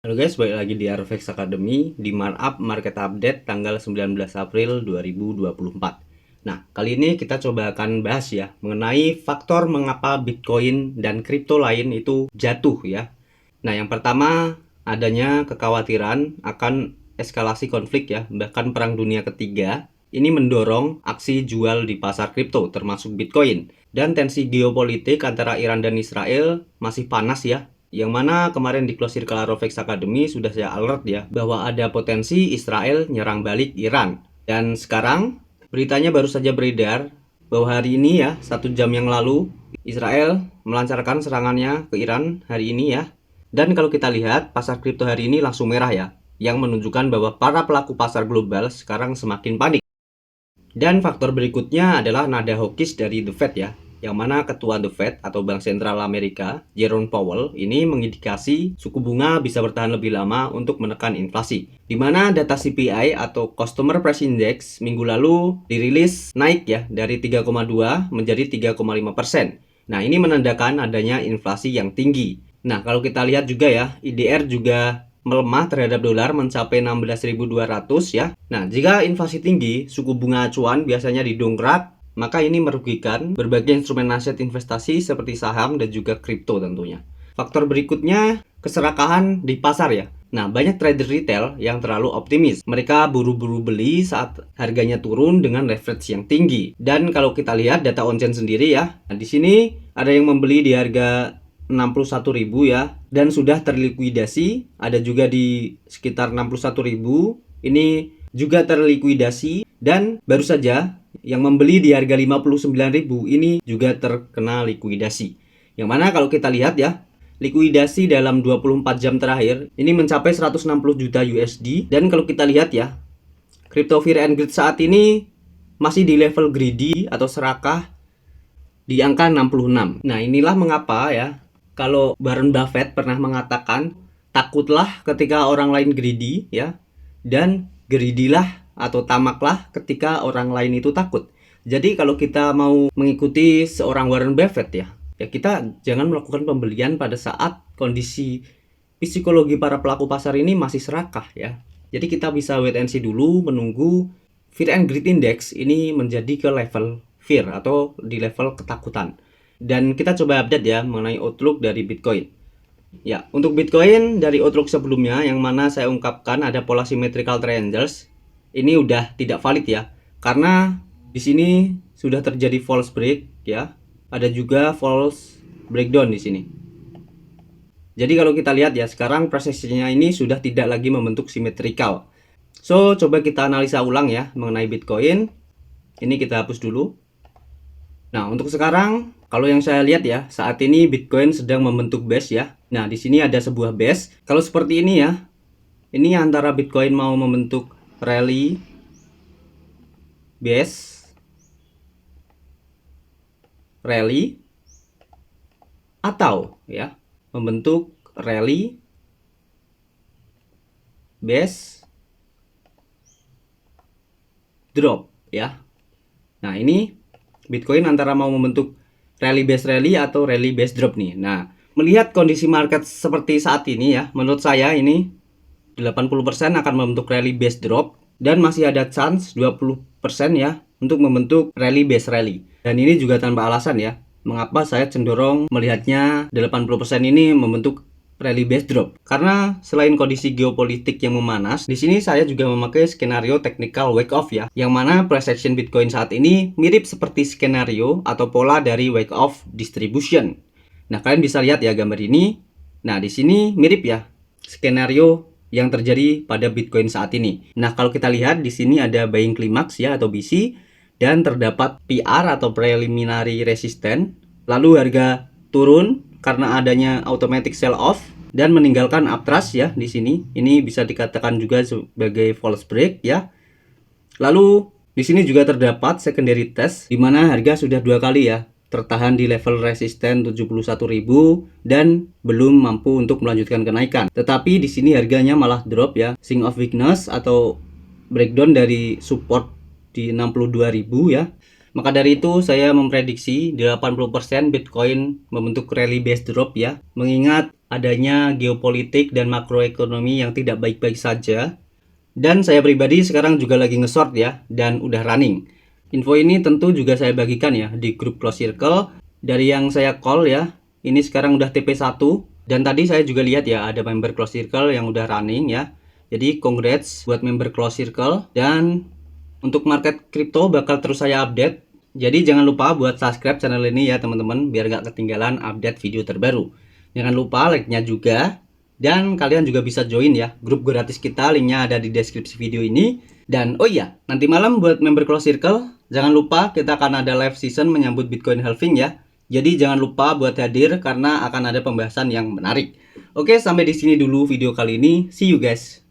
Halo guys, balik lagi di Arvex Academy di Markup Market Update tanggal 19 April 2024. Nah, kali ini kita coba akan bahas ya mengenai faktor mengapa Bitcoin dan kripto lain itu jatuh ya. Nah, yang pertama adanya kekhawatiran akan eskalasi konflik ya, bahkan perang dunia ketiga. Ini mendorong aksi jual di pasar kripto termasuk Bitcoin. Dan tensi geopolitik antara Iran dan Israel masih panas ya, yang mana kemarin di Close Circle Arvex Academy sudah saya alert ya bahwa ada potensi Israel nyerang balik Iran. Dan sekarang beritanya baru saja beredar bahwa hari ini ya, 1 jam yang lalu Israel melancarkan serangannya ke Iran hari ini ya. Dan kalau kita lihat pasar kripto hari ini langsung merah ya, yang menunjukkan bahwa para pelaku pasar global sekarang semakin panik. Dan faktor berikutnya adalah nada hawkish dari The Fed ya, yang mana ketua The Fed atau Bank Sentral Amerika, Jerome Powell, ini mengindikasi suku bunga bisa bertahan lebih lama untuk menekan inflasi. Di mana data CPI atau Customer Price Index minggu lalu dirilis naik ya dari 3,2 menjadi 3,5%. Nah, ini menandakan adanya inflasi yang tinggi. Nah, kalau kita lihat juga ya, IDR juga melemah terhadap dolar mencapai 16.200 ya. Nah, jika inflasi tinggi, suku bunga acuan biasanya didongkrak, maka ini merugikan berbagai instrumen aset investasi seperti saham dan juga kripto tentunya. Faktor berikutnya, keserakahan di pasar ya. Nah, banyak trader retail yang terlalu optimis. Mereka buru-buru beli saat harganya turun dengan leverage yang tinggi. Dan kalau kita lihat data on-chain sendiri ya, nah di sini ada yang membeli di harga 61.000 ya, dan sudah terlikuidasi. Ada juga di sekitar 61.000, ini juga terlikuidasi. Dan baru saja yang membeli di harga 59.000 ini juga terkena likuidasi. Yang mana kalau kita lihat ya, likuidasi dalam 24 jam terakhir ini mencapai 160 juta USD. Dan kalau kita lihat ya, crypto fear and greed saat ini masih di level greedy atau serakah di angka 66. Nah, inilah mengapa ya, kalau Warren Buffett pernah mengatakan, takutlah ketika orang lain greedy ya, dan greedylah atau tamaklah ketika orang lain itu takut. Jadi kalau kita mau mengikuti seorang Warren Buffett ya, kita jangan melakukan pembelian pada saat kondisi psikologi para pelaku pasar ini masih serakah ya. Jadi kita bisa wait and see dulu, menunggu Fear and Greed Index ini menjadi ke level fear atau di level ketakutan. Dan kita coba update ya mengenai outlook dari Bitcoin. Ya, untuk Bitcoin dari outlook sebelumnya yang mana saya ungkapkan ada pola symmetrical triangles, ini udah tidak valid ya. Karena di sini sudah terjadi false break ya. Ada juga false breakdown di sini. Jadi kalau kita lihat ya, sekarang prosesnya ini sudah tidak lagi membentuk symmetrical. So, coba kita analisa ulang ya mengenai Bitcoin. Ini kita hapus dulu. Nah, untuk sekarang kalau yang saya lihat ya, saat ini Bitcoin sedang membentuk base ya. Nah, di sini ada sebuah base. Kalau seperti ini ya, ini antara Bitcoin mau membentuk rally base, rally, atau ya membentuk rally base drop ya. Nah, ini Bitcoin antara mau membentuk rally base rally atau rally base drop nih. Nah, melihat kondisi market seperti saat ini ya, menurut saya ini 80% akan membentuk rally base drop dan masih ada chance 20% ya untuk membentuk rally base rally. Dan ini juga tanpa alasan ya. Mengapa saya cenderung melihatnya 80% ini membentuk rally base drop? Karena selain kondisi geopolitik yang memanas, di sini saya juga memakai skenario technical wake off ya, yang mana price action Bitcoin saat ini mirip seperti skenario atau pola dari wake off distribution. Nah, kalian bisa lihat ya gambar ini. Nah, di sini mirip ya skenario yang terjadi pada Bitcoin saat ini. Nah, kalau kita lihat di sini ada buying climax ya atau BC, dan terdapat PR atau preliminary resistance. Lalu harga turun karena adanya automatic sell off dan meninggalkan uptrust ya di sini. Ini bisa dikatakan juga sebagai false break ya. Lalu di sini juga terdapat secondary test di mana harga sudah 2 kali ya tertahan di level resisten 71.000 dan belum mampu untuk melanjutkan kenaikan. Tetapi di sini harganya malah drop ya, sign of weakness atau breakdown dari support di 62.000 ya. Maka dari itu saya memprediksi 80% Bitcoin membentuk rally base drop ya. Mengingat adanya geopolitik dan makroekonomi yang tidak baik-baik saja. Dan saya pribadi sekarang juga lagi nge-short ya, dan udah running. Info ini tentu juga saya bagikan ya di grup Close Circle. Dari yang saya call ya, ini sekarang udah TP1. Dan tadi saya juga lihat ya, ada member Close Circle yang udah running ya. Jadi congrats buat member Close Circle. Dan untuk market crypto bakal terus saya update. Jadi jangan lupa buat subscribe channel ini ya teman-teman, biar nggak ketinggalan update video terbaru. Jangan lupa like-nya juga. Dan kalian juga bisa join ya grup gratis kita, linknya ada di deskripsi video ini. Dan oh iya, nanti malam buat member Close Circle, jangan lupa kita akan ada live season menyambut Bitcoin halving ya. Jadi jangan lupa buat hadir karena akan ada pembahasan yang menarik. Oke, sampai di sini dulu video kali ini. See you guys.